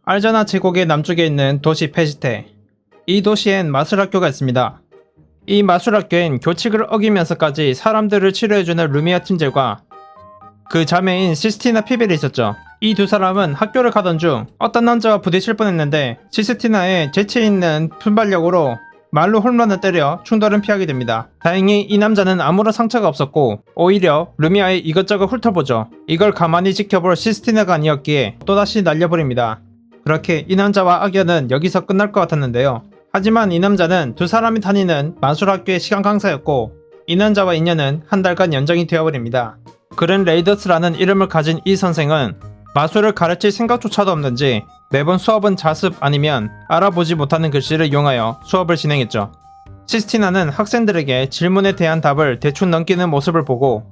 알자나 제국의 남쪽에 있는 도시 페시테. 이 도시엔 마술학교가 있습니다. 이 마술학교엔 교칙을 어기면서까지 사람들을 치료해주는 루미아 팀젤과 그 자매인 시스티나 피벨이 있었죠. 이 두 사람은 학교를 가던 중 어떤 남자와 부딪힐 뻔했는데 시스티나의 재치있는 순발력으로 말로 홈런을 때려 충돌은 피하게 됩니다. 다행히 이 남자는 아무런 상처가 없었고 오히려 루미아의 이것저것 훑어보죠. 이걸 가만히 지켜볼 시스티나가 아니었기에 또다시 날려버립니다. 그렇게 이 남자와 악연은 여기서 끝날 것 같았는데요. 하지만 이 남자는 두 사람이 다니는 마술학교의 시간 강사였고 이 남자와 인연은 한 달간 연장이 되어버립니다. 그랜 레이더스라는 이름을 가진 이 선생은 마술을 가르칠 생각조차도 없는지 매번 수업은 자습 아니면 알아보지 못하는 글씨를 이용하여 수업을 진행했죠. 시스티나는 학생들에게 질문에 대한 답을 대충 넘기는 모습을 보고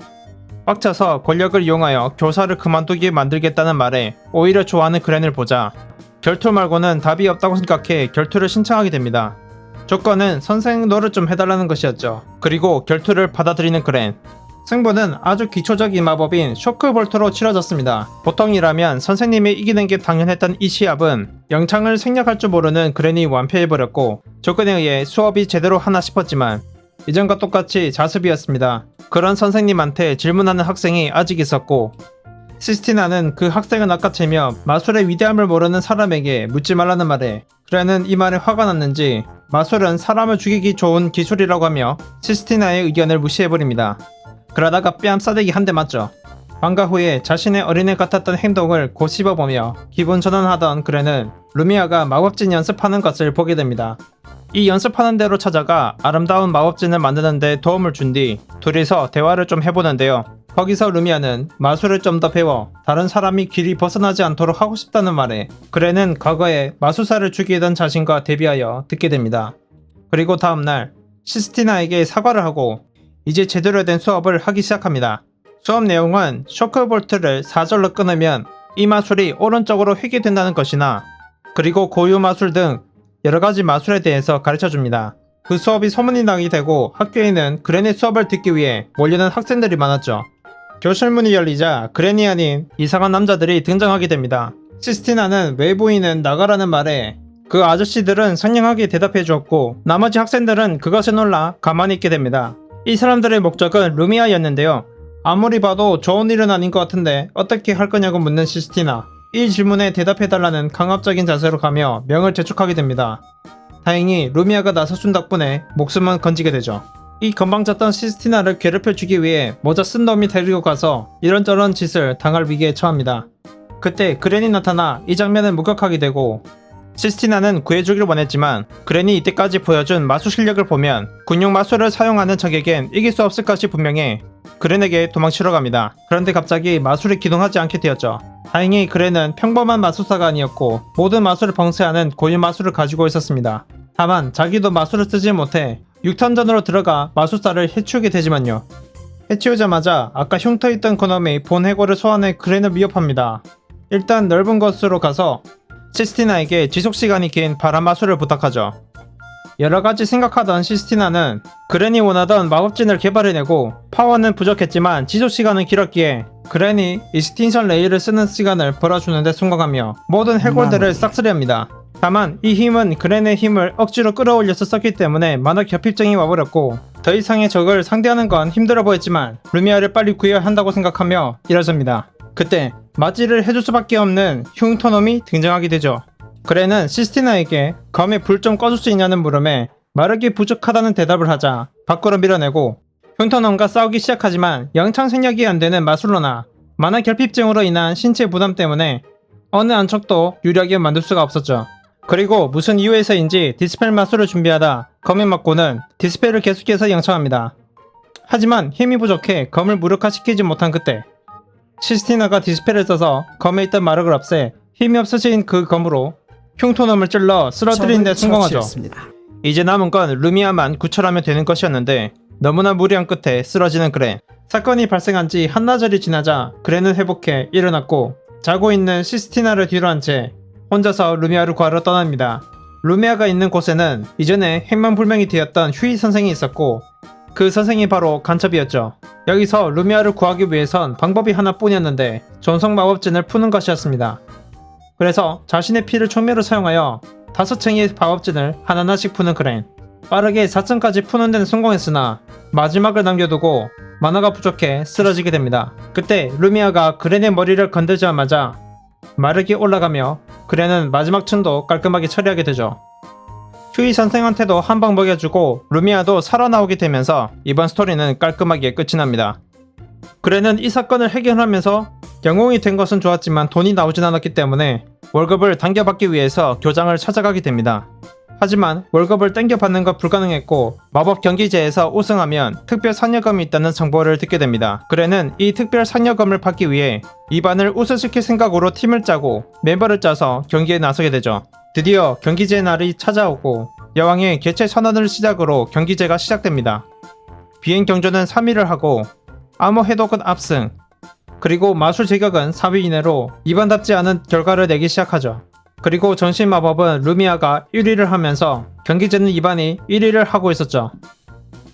빡쳐서 권력을 이용하여 교사를 그만두게 만들겠다는 말에 오히려 좋아하는 그랜을 보자 결투 말고는 답이 없다고 생각해 결투를 신청하게 됩니다. 조건은 선생 노릇 좀 해달라는 것이었죠. 그리고 결투를 받아들이는 그랜. 승부는 아주 기초적인 마법인 쇼크볼트로 치러졌습니다. 보통이라면 선생님이 이기는 게 당연했던 이 시합은 영창을 생략할 줄 모르는 그랜이 완패해버렸고 조건에 의해 수업이 제대로 하나 싶었지만 이전과 똑같이 자습이었습니다. 그런 선생님한테 질문하는 학생이 아직 있었고 시스티나는 그 학생을 낚아채며 마술의 위대함을 모르는 사람에게 묻지 말라는 말에 그랜은 이 말에 화가 났는지 마술은 사람을 죽이기 좋은 기술이라고 하며 시스티나의 의견을 무시해버립니다. 그러다가 뺨싸대기 한 대 맞죠. 방과 후에 자신의 어린애 같았던 행동을 고씹어보며 기분 전환하던 그랜은 루미아가 마법진 연습하는 것을 보게 됩니다. 이 연습하는 대로 찾아가 아름다운 마법진을 만드는 데 도움을 준 뒤 둘이서 대화를 좀 해보는데요. 거기서 루미아는 마술을 좀 더 배워 다른 사람이 길이 벗어나지 않도록 하고 싶다는 말에 그랜은 과거에 마술사를 죽이던 자신과 대비하여 듣게 됩니다. 그리고 다음날 시스티나에게 사과를 하고 이제 제대로 된 수업을 하기 시작합니다. 수업 내용은 쇼크볼트를 4절로 끊으면 이 마술이 오른쪽으로 회귀된다는 것이나 그리고 고유 마술 등 여러가지 마술에 대해서 가르쳐줍니다. 그 수업이 소문이 나게 되고 학교에는 그랜의 수업을 듣기 위해 몰려든 학생들이 많았죠. 교실 문이 열리자 그랜이 아닌 이상한 남자들이 등장하게 됩니다. 시스티나는 외부인은 나가라는 말에 그 아저씨들은 상냥하게 대답해 주었고 나머지 학생들은 그것에 놀라 가만히 있게 됩니다. 이 사람들의 목적은 루미아였는데요. 아무리 봐도 좋은 일은 아닌 것 같은데 어떻게 할 거냐고 묻는 시스티나. 이 질문에 대답해달라는 강압적인 자세로 가며 명을 재촉하게 됩니다. 다행히 루미아가 나서준 덕분에 목숨은 건지게 되죠. 이 건방졌던 시스티나를 괴롭혀주기 위해 모자 쓴 놈이 데리고 가서 이런저런 짓을 당할 위기에 처합니다. 그때 그랜이 나타나 이 장면을 목격하게 되고 시스티나는 구해주길 원했지만 그랜이 이때까지 보여준 마술 실력을 보면 군용 마술을 사용하는 적에겐 이길 수 없을 것이 분명해 그랜에게 도망치러 갑니다. 그런데 갑자기 마술이 기동하지 않게 되었죠. 다행히 그랜은 평범한 마술사가 아니었고 모든 마술을 봉쇄하는 고유 마술을 가지고 있었습니다. 다만 자기도 마술을 쓰지 못해 6턴전으로 들어가 마술사를 해치우게 되지만요. 해치우자마자 아까 흉터있던 그놈이 본 해골을 소환해 그랜을 위협합니다. 일단 넓은 곳으로 가서 시스티나에게 지속시간이 긴 바람 마술을 부탁하죠. 여러가지 생각하던 시스티나는 그랜이 원하던 마법진을 개발해내고 파워는 부족했지만 지속시간은 길었기에 그랜이 익스틴션 레이를 쓰는 시간을 벌어주는데 성공하며 모든 해골들을 싹쓸이합니다. 다만 이 힘은 그랜의 힘을 억지로 끌어올려서 썼기 때문에 만화 결핍증이 와버렸고 더 이상의 적을 상대하는 건 힘들어 보였지만 루미아를 빨리 구해야 한다고 생각하며 일어섭니다. 그때 맞이를 해줄 수밖에 없는 흉터놈이 등장하게 되죠. 그랜은 시스티나에게 검에 불 좀 꺼줄 수 있냐는 물음에 마력이 부족하다는 대답을 하자 밖으로 밀어내고 흉터놈과 싸우기 시작하지만 영창 생략이 안되는 마술로나 만화 결핍증으로 인한 신체 부담 때문에 어느 한 척도 유리하게 만들 수가 없었죠. 그리고 무슨 이유에서인지 디스펠 마술을 준비하다 검에 맞고는 디스펠을 계속해서 영창합니다. 하지만 힘이 부족해 검을 무력화시키지 못한 그때 시스티나가 디스펠을 써서 검에 있던 마력을 없애 힘이 없어진 그 검으로 흉토놈을 찔러 쓰러뜨린 데 성공하죠. 이제 남은 건 루미아만 구출하면 되는 것이었는데 너무나 무리한 끝에 쓰러지는 그랜. 사건이 발생한 지 한나절이 지나자 그랜은 회복해 일어났고 자고 있는 시스티나를 뒤로 한 채 혼자서 루미아를 구하러 떠납니다. 루미아가 있는 곳에는 이전에 행방불명이 되었던 휴이 선생이 있었고 그 선생이 바로 간첩이었죠. 여기서 루미아를 구하기 위해선 방법이 하나뿐이었는데 존속 마법진을 푸는 것이었습니다. 그래서 자신의 피를 총매로 사용하여 5층의 방업진을 하나하나씩 푸는 그렌. 빠르게 4층까지 푸는 데는 성공했으나 마지막을 남겨두고 만화가 부족해 쓰러지게 됩니다. 그때 루미아가 그렌의 머리를 건들자마자 마력이 올라가며 그렌은 마지막 층도 깔끔하게 처리하게 되죠. 휴이 선생한테도 한 방 먹여주고 루미아도 살아나오게 되면서 이번 스토리는 깔끔하게 끝이 납니다. 그렌은 이 사건을 해결하면서 영웅이 된 것은 좋았지만 돈이 나오진 않았기 때문에 월급을 당겨받기 위해서 교장을 찾아가게 됩니다. 하지만 월급을 땡겨받는 건 불가능했고 마법 경기제에서 우승하면 특별 상여금이 있다는 정보를 듣게 됩니다. 그렌은 이 특별 상여금을 받기 위해 이반을 우승시킬 생각으로 팀을 짜고 멤버를 짜서 경기에 나서게 되죠. 드디어 경기제 날이 찾아오고 여왕의 개최 선언을 시작으로 경기제가 시작됩니다. 비행 경주는 3위를 하고 암호 해독은 압승, 그리고 마술 제격은 4위 이내로 이반답지 않은 결과를 내기 시작하죠. 그리고 전신 마법은 루미아가 1위를 하면서 경기제는 이반이 1위를 하고 있었죠.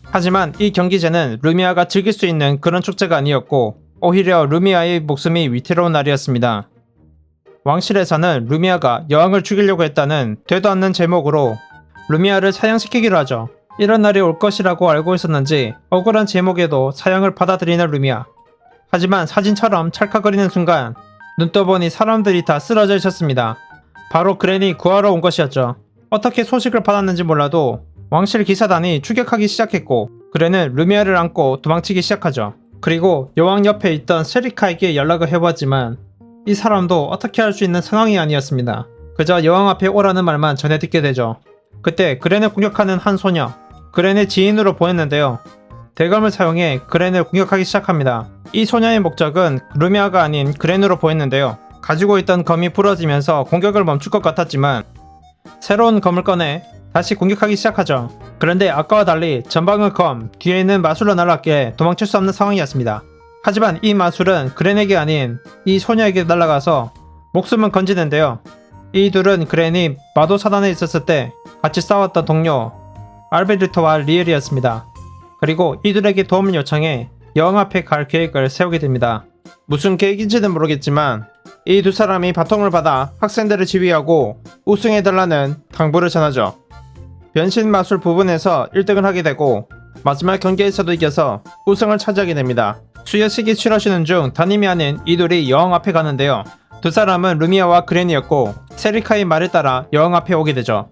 하지만 이 경기제는 루미아가 즐길 수 있는 그런 축제가 아니었고 오히려 루미아의 목숨이 위태로운 날이었습니다. 왕실에서는 루미아가 여왕을 죽이려고 했다는 되도 않는 제목으로 루미아를 사형시키기로 하죠. 이런 날이 올 것이라고 알고 있었는지 억울한 제목에도 사형을 받아들이는 루미아. 하지만 사진처럼 찰칵거리는 순간 눈 떠보니 사람들이 다 쓰러져 있었습니다. 바로 그렌이 구하러 온 것이었죠. 어떻게 소식을 받았는지 몰라도 왕실 기사단이 추격하기 시작했고 그렌은 루미아를 안고 도망치기 시작하죠. 그리고 여왕 옆에 있던 세리카에게 연락을 해보았지만 이 사람도 어떻게 할 수 있는 상황이 아니었습니다. 그저 여왕 앞에 오라는 말만 전해 듣게 되죠. 그때 그렌을 공격하는 한 소녀, 그렌의 지인으로 보였는데요. 대검을 사용해 그렌을 공격하기 시작합니다. 이 소녀의 목적은 루미아가 아닌 그렌으로 보였는데요. 가지고 있던 검이 부러지면서 공격을 멈출 것 같았지만 새로운 검을 꺼내 다시 공격하기 시작하죠. 그런데 아까와 달리 전방의 검, 뒤에 있는 마술로 날아갔기에 도망칠 수 없는 상황이었습니다. 하지만 이 마술은 그렌에게 아닌 이 소녀에게 날아가서 목숨은 건지는데요. 이 둘은 그렌이 마도사단에 있었을 때 같이 싸웠던 동료 알베르토와 리엘이었습니다. 그리고 이들에게 도움을 요청해 여왕 앞에 갈 계획을 세우게 됩니다. 무슨 계획인지는 모르겠지만 이 두 사람이 바통을 받아 학생들을 지휘하고 우승해달라는 당부를 전하죠. 변신 마술 부분에서 1등을 하게 되고 마지막 경기에서도 이겨서 우승을 차지하게 됩니다. 수여식이 치러지는 중 담임이 아닌 이 둘이 여왕 앞에 가는데요. 두 사람은 루미아와 그렌이었고 세리카의 말에 따라 여왕 앞에 오게 되죠.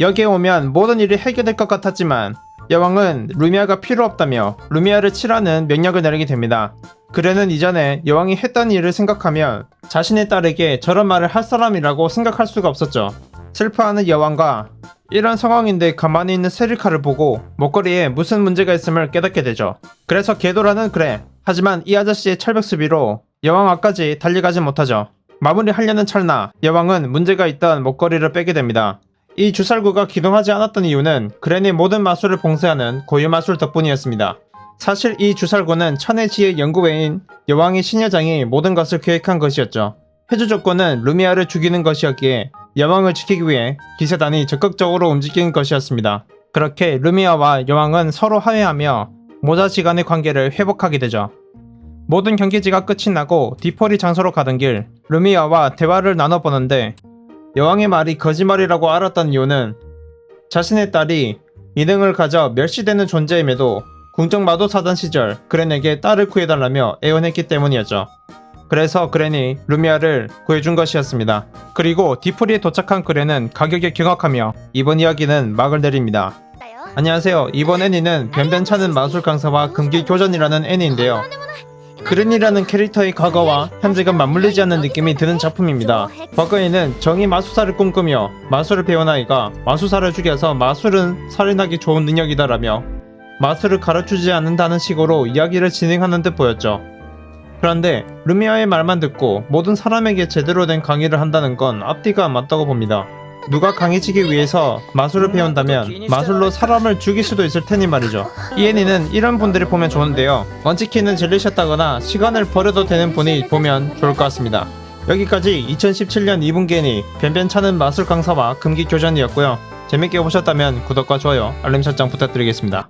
여기에 오면 모든 일이 해결될 것 같았지만 여왕은 루미아가 필요 없다며 루미아를 치라는 명령을 내리게 됩니다. 그렌은 이전에 여왕이 했던 일을 생각하면 자신의 딸에게 저런 말을 할 사람이라고 생각할 수가 없었죠. 슬퍼하는 여왕과 이런 상황인데 가만히 있는 세리카를 보고 목걸이에 무슨 문제가 있음을 깨닫게 되죠. 그래서 궤도라는 그래. 하지만 이 아저씨의 철벽 수비로 여왕 앞까지 달려가지 못하죠. 마무리하려는 찰나 여왕은 문제가 있던 목걸이를 빼게 됩니다. 이 주살구가 기동하지 않았던 이유는 그렌의 모든 마술을 봉쇄하는 고유 마술 덕분이었습니다. 사실 이 주살구는 천의 지혜 연구회인 여왕의 신여장이 모든 것을 계획한 것이었죠. 해주 조건은 루미아를 죽이는 것이었기에 여왕을 지키기 위해 기사단이 적극적으로 움직인 것이었습니다. 그렇게 루미아와 여왕은 서로 화해하며 모자지간의 관계를 회복하게 되죠. 모든 경기지가 끝이 나고 디폴이 장소로 가던 길 루미아와 대화를 나눠보는데 여왕의 말이 거짓말이라고 알았던 이유는 자신의 딸이 이능을 가져 멸시되는 존재임에도 궁정마도사단 시절 그렌에게 딸을 구해달라며 애원했기 때문이었죠. 그래서 그렌이 루미아를 구해준 것이었습니다. 그리고 디폴리에 도착한 그렌은 가격에 경악하며 이번 이야기는 막을 내립니다. 안녕하세요. 이번 애니는 변변찮은 마술 강사와 금기 교전이라는 애니인데요. 그렌이라는 캐릭터의 과거와 현재가 맞물리지 않는 느낌이 드는 작품입니다. 과거에는 정의 마술사를 꿈꾸며 마술을 배운 아이가 마술사를 죽여서 마술은 살인하기 좋은 능력이다라며 마술을 가르치지 않는다는 식으로 이야기를 진행하는 듯 보였죠. 그런데 루미아의 말만 듣고 모든 사람에게 제대로 된 강의를 한다는 건 앞뒤가 안 맞다고 봅니다. 누가 강해지기 위해서 마술을 배운다면 마술로 사람을 죽일 수도 있을 테니 말이죠. 이 애니는 이런 분들이 보면 좋은데요. 원치킨은 질리셨다거나 시간을 버려도 되는 분이 보면 좋을 것 같습니다. 여기까지 2017년 2분기 애니 변변찮은 마술 강사와 금기 교전이었고요. 재밌게 보셨다면 구독과 좋아요, 알림 설정 부탁드리겠습니다.